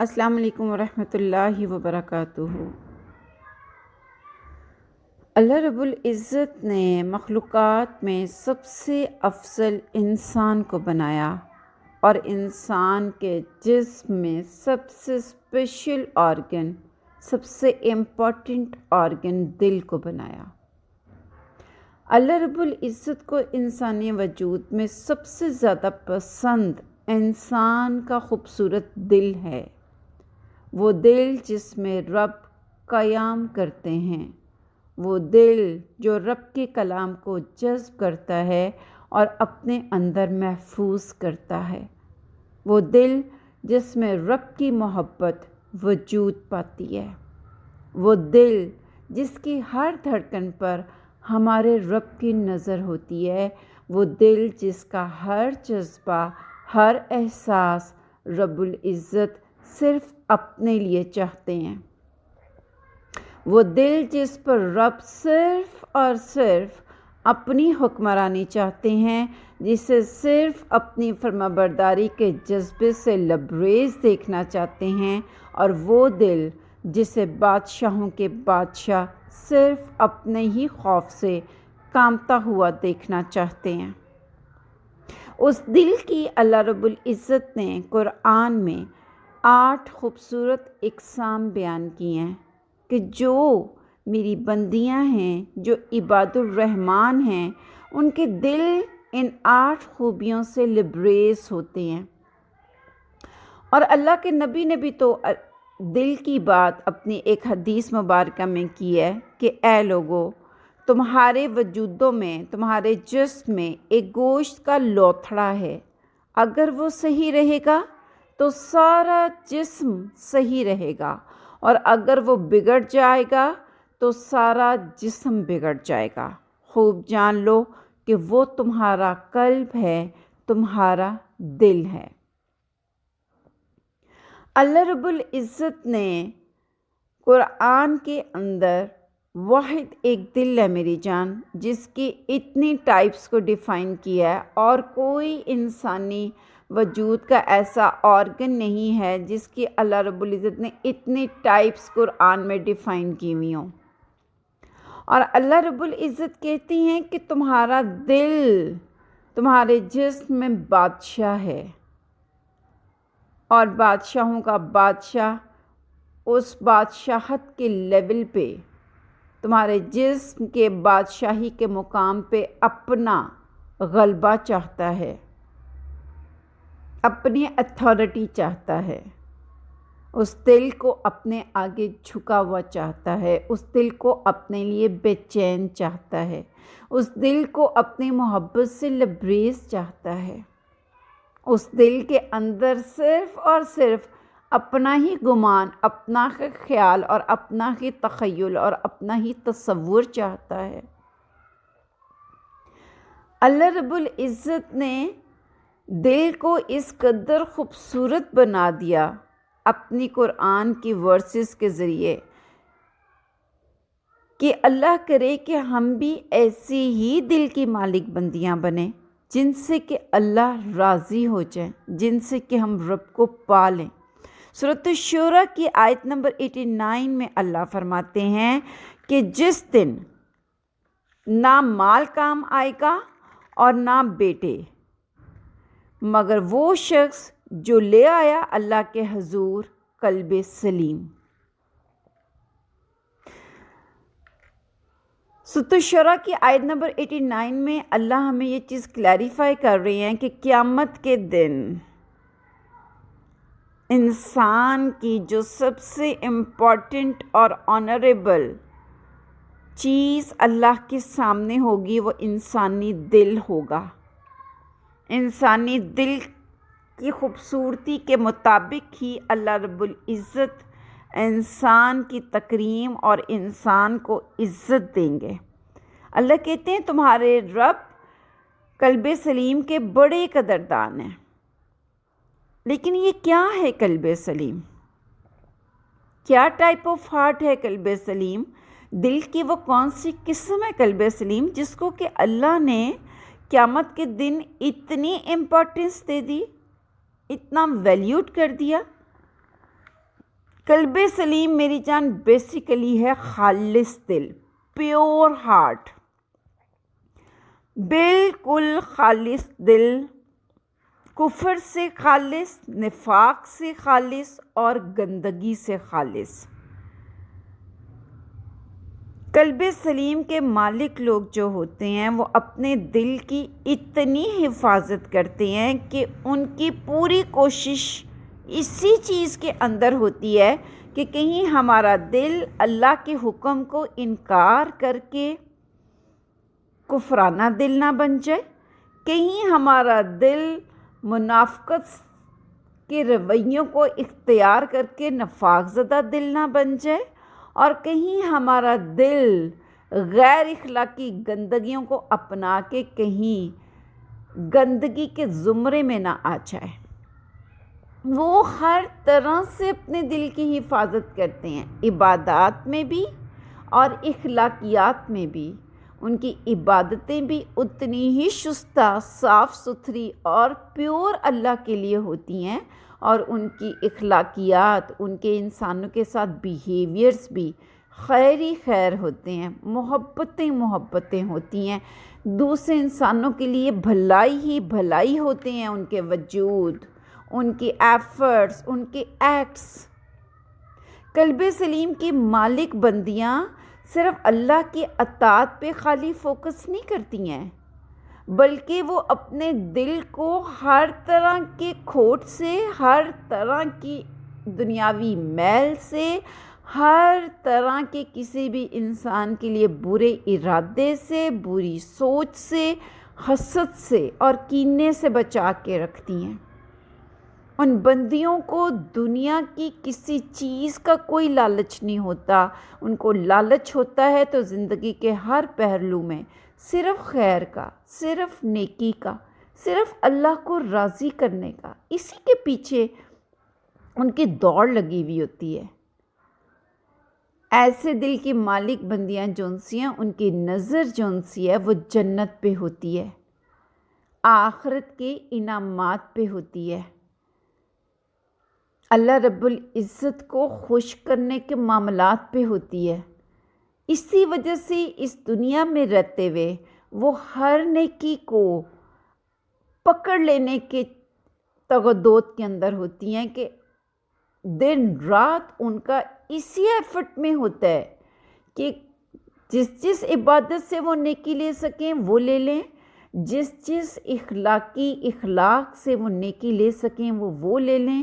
السلام علیکم ورحمۃ اللہ وبرکاتہ۔ اللہ رب العزت نے مخلوقات میں سب سے افضل انسان کو بنایا اور انسان کے جسم میں سب سے اسپیشل آرگن، سب سے امپورٹنٹ آرگن دل کو بنایا۔ اللہ رب العزت کو انسانی وجود میں سب سے زیادہ پسند انسان کا خوبصورت دل ہے، وہ دل جس میں رب قیام کرتے ہیں، وہ دل جو رب کے کلام کو جذب کرتا ہے اور اپنے اندر محفوظ کرتا ہے، وہ دل جس میں رب کی محبت وجود پاتی ہے، وہ دل جس کی ہر دھڑکن پر ہمارے رب کی نظر ہوتی ہے، وہ دل جس کا ہر جذبہ، ہر احساس رب العزت صرف اپنے لیے چاہتے ہیں، وہ دل جس پر رب صرف اور صرف اپنی حکمرانی چاہتے ہیں، جسے صرف اپنی فرمانبرداری کے جذبے سے لبریز دیکھنا چاہتے ہیں، اور وہ دل جسے بادشاہوں کے بادشاہ صرف اپنے ہی خوف سے کانپتا ہوا دیکھنا چاہتے ہیں۔ اس دل کی اللہ رب العزت نے قرآن میں 8 خوبصورت اقسام بیان کی ہیں کہ جو میری بندیاں ہیں، جو عباد الرحمن ہیں، ان کے دل ان 8 خوبیوں سے لبریز ہوتے ہیں۔ اور اللہ کے نبی نے بھی تو دل کی بات اپنی ایک حدیث مبارکہ میں کی ہے کہ اے لوگو، تمہارے وجودوں میں، تمہارے جسم میں ایک گوشت کا لوتھڑا ہے، اگر وہ صحیح رہے گا تو سارا جسم صحیح رہے گا، اور اگر وہ بگڑ جائے گا تو سارا جسم بگڑ جائے گا۔ خوب جان لو کہ وہ تمہارا قلب ہے، تمہارا دل ہے۔ اللہ رب العزت نے قرآن کے اندر واحد ایک دل ہے میری جان، جس کی اتنی ٹائپس کو ڈیفائن کیا ہے، اور کوئی انسانی وجود کا ایسا آرگن نہیں ہے جس کی اللہ رب العزت نے اتنی ٹائپس قرآن میں ڈیفائن کی ہوئی ہوں۔ اور اللہ رب العزت کہتی ہیں کہ تمہارا دل تمہارے جسم میں بادشاہ ہے، اور بادشاہوں کا بادشاہ اس بادشاہت کے لیول پہ، تمہارے جسم کے بادشاہی کے مقام پہ اپنا غلبہ چاہتا ہے، اپنی اتھارٹی چاہتا ہے، اس دل کو اپنے آگے جھکا ہوا چاہتا ہے، اس دل کو اپنے لیے بے چین چاہتا ہے، اس دل کو اپنی محبت سے لبریز چاہتا ہے، اس دل کے اندر صرف اور صرف اپنا ہی گمان، اپنا ہی خیال اور اپنا ہی تخیل اور اپنا ہی تصور چاہتا ہے۔ اللہ رب العزت نے دل کو اس قدر خوبصورت بنا دیا اپنی قرآن کی ورسز کے ذریعے کہ اللہ کرے کہ ہم بھی ایسی ہی دل کی مالک بندیاں بنیں جن سے کہ اللہ راضی ہو جائیں، جن سے کہ ہم رب کو پا لیں۔ سورۃ الشورى کی آیت نمبر 89 میں اللہ فرماتے ہیں کہ جس دن نہ مال کام آئے گا اور نہ بیٹے، مگر وہ شخص جو لے آیا اللہ کے حضور قلب سلیم۔ سورۃ الشورى کی آیت نمبر 89 میں اللہ ہمیں یہ چیز کلیریفائی کر رہے ہیں کہ قیامت کے دن انسان کی جو سب سے امپورٹنٹ اور آنریبل چیز اللہ کے سامنے ہوگی وہ انسانی دل ہوگا۔ انسانی دل کی خوبصورتی کے مطابق ہی اللہ رب العزت انسان کی تکریم اور انسان کو عزت دیں گے۔ اللہ کہتے ہیں تمہارے رب قلب سلیم کے بڑے قدردان ہیں۔ لیکن یہ کیا ہے قلب سلیم؟ کیا ٹائپ آف ہارٹ ہے قلب سلیم؟ دل کی وہ کون سی قسم ہے قلب سلیم جس کو کہ اللہ نے قیامت کے دن اتنی امپورٹنس دے دی، اتنا ویلیوٹ کر دیا قلب سلیم میری جان بیسیکلی ہے خالص دل، پیور ہارٹ، بالکل خالص دل، کفر سے خالص، نفاق سے خالص اور گندگی سے خالص۔ قلب سلیم کے مالک لوگ جو ہوتے ہیں وہ اپنے دل کی اتنی حفاظت کرتے ہیں کہ ان کی پوری کوشش اسی چیز کے اندر ہوتی ہے کہ کہیں ہمارا دل اللہ کے حکم کو انکار کر کے کفرانہ دل نہ بن جائے، کہیں ہمارا دل منافقت کے رویوں کو اختیار کر کے نفاق زدہ دل نہ بن جائے، اور کہیں ہمارا دل غیر اخلاقی گندگیوں کو اپنا کے کہیں گندگی کے زمرے میں نہ آ جائے۔ وہ ہر طرح سے اپنے دل کی حفاظت کرتے ہیں، عبادات میں بھی اور اخلاقیات میں بھی۔ ان کی عبادتیں بھی اتنی ہی شستہ، صاف ستھری اور پیور اللہ کے لیے ہوتی ہیں، اور ان کی اخلاقیات، ان کے انسانوں کے ساتھ بیہیویئرز بھی خیری خیر ہوتے ہیں، محبتیں ہوتی ہیں، دوسرے انسانوں کے لیے بھلائی ہی بھلائی ہوتے ہیں ان کے وجود، ان کی ایفرٹس، ان کے ایکٹس۔ قلب سلیم کی مالک بندیاں صرف اللہ کی اطاعت پہ خالی فوکس نہیں کرتی ہیں، بلکہ وہ اپنے دل کو ہر طرح کے کھوٹ سے، ہر طرح کی دنیاوی میل سے، ہر طرح کے کسی بھی انسان کے لیے برے ارادے سے، بری سوچ سے، حسد سے اور کینے سے بچا کے رکھتی ہیں۔ ان بندیوں کو دنیا کی کسی چیز کا کوئی لالچ نہیں ہوتا، ان کو لالچ ہوتا ہے تو زندگی کے ہر پہلو میں صرف خیر کا، صرف نیکی کا، صرف اللہ کو راضی کرنے کا، اسی کے پیچھے ان کی دوڑ لگی ہوئی ہوتی ہے۔ ایسے دل کی مالک بندیاں جونسی ہیں، ان کی نظر جونسی ہے وہ جنت پہ ہوتی ہے، آخرت کے انعامات پہ ہوتی ہے، اللہ رب العزت کو خوش کرنے کے معاملات پہ ہوتی ہے۔ اسی وجہ سے اس دنیا میں رہتے ہوئے وہ ہر نیکی کو پکڑ لینے کے تغدوت کے اندر ہوتی ہیں کہ دن رات ان کا اسی ایفرٹ میں ہوتا ہے کہ جس عبادت سے وہ نیکی لے سکیں وہ لے لیں، جس اخلاق سے وہ نیکی لے سکیں وہ لے لیں۔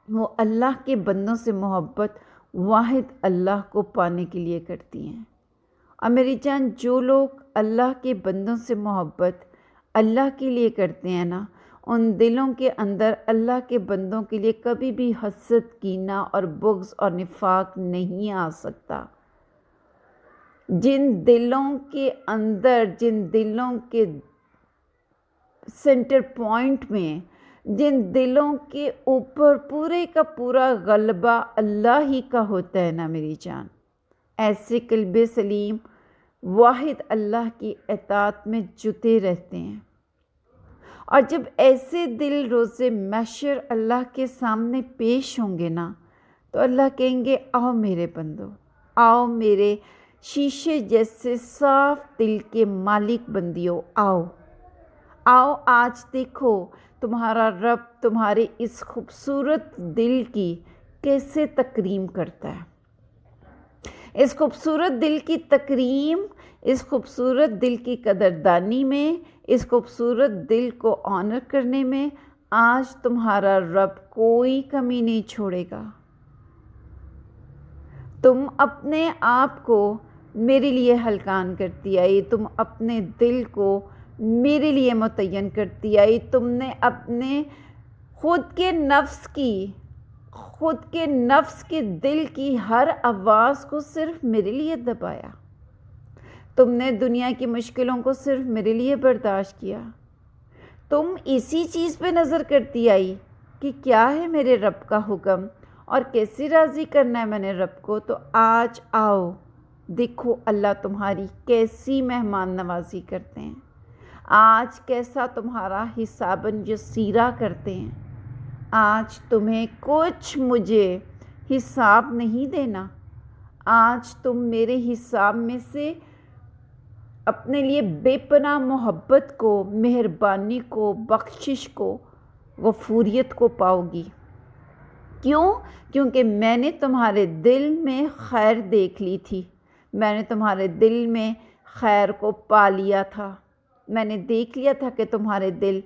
وہ اللہ کے بندوں سے محبت واحد اللہ کو پانے کے لیے کرتی ہیں۔ اور میری جان، جو لوگ اللہ کے بندوں سے محبت اللہ کے لیے کرتے ہیں نا، ان دلوں کے اندر اللہ کے بندوں کے لیے کبھی بھی حسد، کینہ اور بغض اور نفاق نہیں آ سکتا۔ جن دلوں کے اندر، جن دلوں کے سینٹر پوائنٹ میں، جن دلوں کے اوپر پورے کا پورا غلبہ اللہ ہی کا ہوتا ہے نا میری جان، ایسے قلب سلیم واحد اللہ کی اطاعت میں جتے رہتے ہیں۔ اور جب ایسے دل روز محشر اللہ کے سامنے پیش ہوں گے نا، تو اللہ کہیں گے آؤ میرے بندو، آؤ میرے شیشے جیسے صاف دل کے مالک بندیوں، آؤ آؤ، آج دیکھو تمہارا رب تمہارے اس خوبصورت دل کی کیسے تکریم کرتا ہے۔ اس خوبصورت دل کی تکریم، اس خوبصورت دل کی قدردانی میں، اس خوبصورت دل کو آنر کرنے میں آج تمہارا رب کوئی کمی نہیں چھوڑے گا۔ تم اپنے آپ کو میرے لیے ہلکان کرتی آئی، تم اپنے دل کو میرے لیے متعین کرتی آئی، تم نے اپنے خود کے نفس کے دل کی ہر آواز کو صرف میرے لیے دبایا، تم نے دنیا کی مشکلوں کو صرف میرے لیے برداشت کیا، تم اسی چیز پہ نظر کرتی آئی کہ کیا ہے میرے رب کا حکم اور کیسے راضی کرنا ہے میں نے رب کو۔ تو آج آؤ دیکھو اللہ تمہاری کیسی مہمان نوازی کرتے ہیں، آج کیسا تمہارا حساباً جسیرہ کرتے ہیں، آج تمہیں کچھ مجھے حساب نہیں دینا۔ آج تم میرے حساب میں سے اپنے لیے بے پناہ محبت کو، مہربانی کو، بخشش کو، غفوریت کو پاؤ گی۔ کیوں؟ کیونکہ میں نے تمہارے دل میں خیر دیکھ لی تھی، میں نے تمہارے دل میں خیر کو پا لیا تھا، میں نے دیکھ لیا تھا کہ تمہارے دل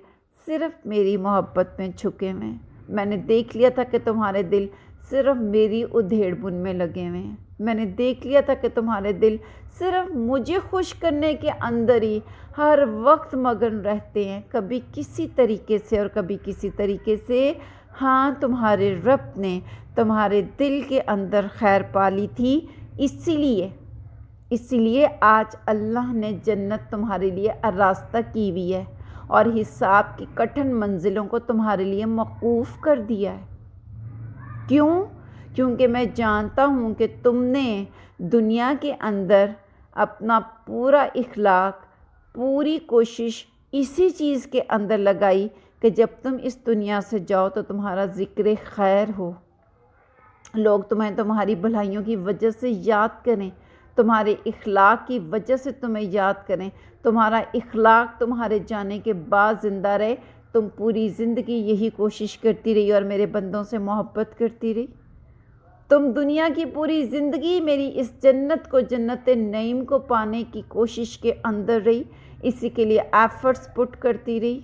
صرف میری محبت میں جھکے ہوئے ہیں، میں نے دیکھ لیا تھا کہ تمہارے دل صرف میری ادھیڑ بن میں لگے ہوئے ہیں، میں نے دیکھ لیا تھا کہ تمہارے دل صرف مجھے خوش کرنے کے اندر ہی ہر وقت مگن رہتے ہیں، کبھی کسی طریقے سے اور کبھی کسی طریقے سے۔ ہاں، تمہارے رب نے تمہارے دل کے اندر خیر پالی تھی، اسی لیے آج اللہ نے جنت تمہارے لیے آراستہ کی ہوئی ہے اور حساب کی کٹھن منزلوں کو تمہارے لیے موقوف کر دیا ہے۔ کیوں؟ کیونکہ میں جانتا ہوں کہ تم نے دنیا کے اندر اپنا پورا اخلاق، پوری کوشش اسی چیز کے اندر لگائی کہ جب تم اس دنیا سے جاؤ تو تمہارا ذکر خیر ہو، لوگ تمہیں تمہاری بھلائیوں کی وجہ سے یاد کریں، تمہارے اخلاق کی وجہ سے تمہیں یاد کریں، تمہارا اخلاق تمہارے جانے کے بعد زندہ رہے۔ تم پوری زندگی یہی کوشش کرتی رہی اور میرے بندوں سے محبت کرتی رہی، تم دنیا کی پوری زندگی میری اس جنت کو، جنت نعیم کو پانے کی کوشش کے اندر رہی، اسی کے لیے ایفرٹس پٹ کرتی رہی،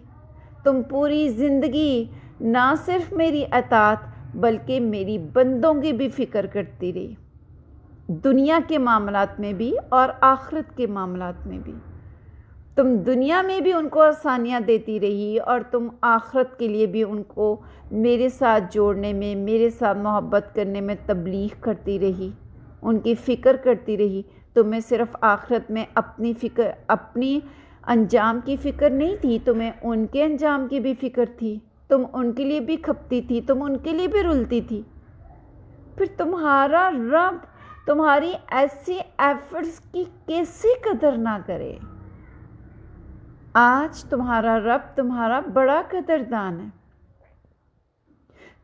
تم پوری زندگی نہ صرف میری اطاعت بلکہ میری بندوں کی بھی فکر کرتی رہی، دنیا کے معاملات میں بھی اور آخرت کے معاملات میں بھی۔ تم دنیا میں بھی ان کو آسانیاں دیتی رہی اور تم آخرت کے لیے بھی ان کو میرے ساتھ جوڑنے میں، میرے ساتھ محبت کرنے میں تبلیغ کرتی رہی، ان کی فکر کرتی رہی۔ تمہیں صرف آخرت میں اپنی فکر، اپنی انجام کی فکر نہیں تھی، تمہیں ان کے انجام کی بھی فکر تھی، تم ان کے لیے بھی کھپتی تھی، تم ان کے لیے بھی رلتی تھی۔ پھر تمہارا رب تمہاری ایسی ایفرٹس کی کیسے قدر نہ کرے؟ آج تمہارا رب تمہارا بڑا قدردان ہے،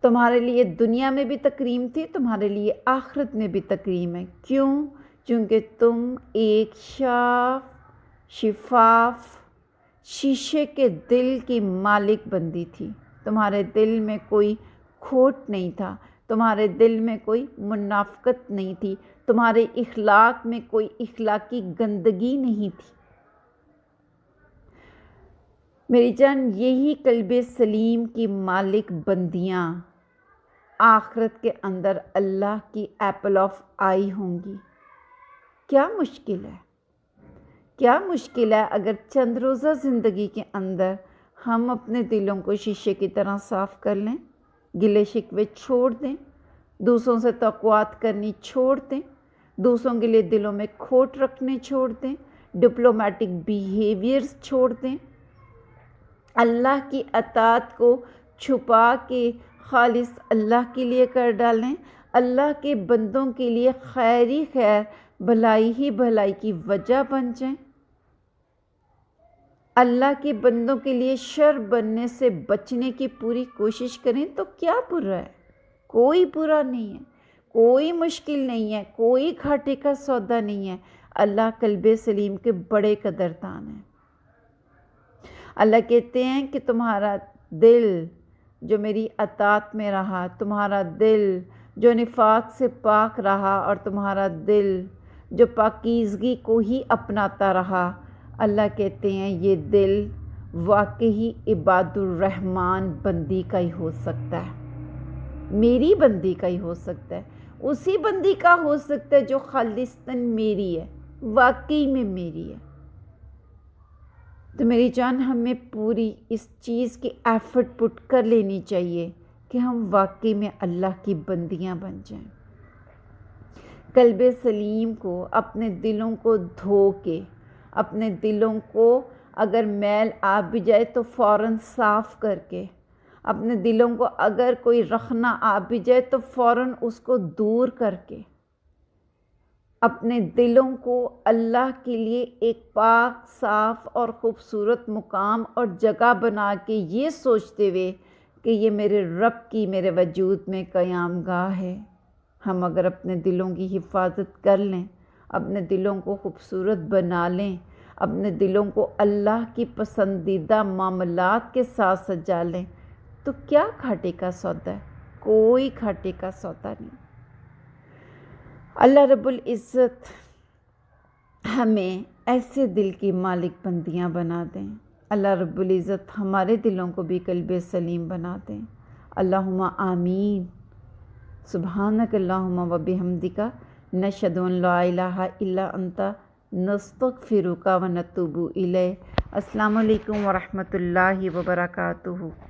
تمہارے لیے دنیا میں بھی تکریم تھی، تمہارے لیے آخرت میں بھی تکریم ہے۔ کیوں؟ کیونکہ تم ایک شفاف شیشے کے دل کی مالک بندی تھی، تمہارے دل میں کوئی کھوٹ نہیں تھا، تمہارے دل میں کوئی منافقت نہیں تھی، تمہارے اخلاق میں کوئی اخلاقی گندگی نہیں تھی۔ میری جان، یہی قلب سلیم کی مالک بندیاں آخرت کے اندر اللہ کی ایپل آف آئی ہوں گی۔ کیا مشکل ہے، کیا مشکل ہے اگر چند روزہ زندگی کے اندر ہم اپنے دلوں کو شیشے کی طرح صاف کر لیں، گلے شکوے چھوڑ دیں، دوسروں سے توقعات کرنی چھوڑ دیں، دوسروں کے لیے دلوں میں کھوٹ رکھنے چھوڑ دیں، ڈپلومیٹک بیہیویئرز چھوڑ دیں، اللہ کی اطاعت کو چھپا کے خالص اللہ کے لیے کر ڈالیں، اللہ کے بندوں کے لیے خیر ہی خیر، بھلائی ہی بھلائی کی وجہ بن جائیں، اللہ کے بندوں کے لیے شر بننے سے بچنے کی پوری کوشش کریں تو کیا برا ہے؟ کوئی برا نہیں ہے، کوئی مشکل نہیں ہے، کوئی گھاٹے کا سودا نہیں ہے۔ اللہ قلب سلیم کے بڑے قدردان ہیں۔ اللہ کہتے ہیں کہ تمہارا دل جو میری اطاعت میں رہا، تمہارا دل جو نفاق سے پاک رہا اور تمہارا دل جو پاکیزگی کو ہی اپناتا رہا، اللہ کہتے ہیں یہ دل واقعی عباد الرحمن بندی کا ہی ہو سکتا ہے، میری بندی کا ہی ہو سکتا ہے، اسی بندی کا ہو سکتا ہے جو خالصتاً میری ہے، واقعی میں میری ہے۔ تو میری جان، ہمیں پوری اس چیز کی ایفرٹ پٹ کر لینی چاہیے کہ ہم واقعی میں اللہ کی بندیاں بن جائیں۔ قلب سلیم کو، اپنے دلوں کو دھو کے، اپنے دلوں کو اگر میل آ بھی جائے تو فوراً صاف کر کے، اپنے دلوں کو اگر کوئی رخنا آ بھی جائے تو فوراً اس کو دور کر کے، اپنے دلوں کو اللہ کے لیے ایک پاک، صاف اور خوبصورت مقام اور جگہ بنا کے یہ سوچتے ہوئے کہ یہ میرے رب کی میرے وجود میں قیام گاہ ہے، ہم اگر اپنے دلوں کی حفاظت کر لیں، اپنے دلوں کو خوبصورت بنا لیں، اپنے دلوں کو اللہ کی پسندیدہ معاملات کے ساتھ سجا لیں، تو کیا گھاٹے کا سودا ہے؟ کوئی گھاٹے کا سودا نہیں۔ اللہ رب العزت ہمیں ایسے دل کی مالک بندیاں بنا دیں۔ اللہ رب العزت ہمارے دلوں کو بھی قلب سلیم بنا دیں۔ اللہم آمین۔ سبحانک اللہم و بحمدک، نشہد ان لا الہ الا انت، نستغفرک و نتوب الیک۔ السلام علیکم ورحمۃ اللہ وبرکاتہ۔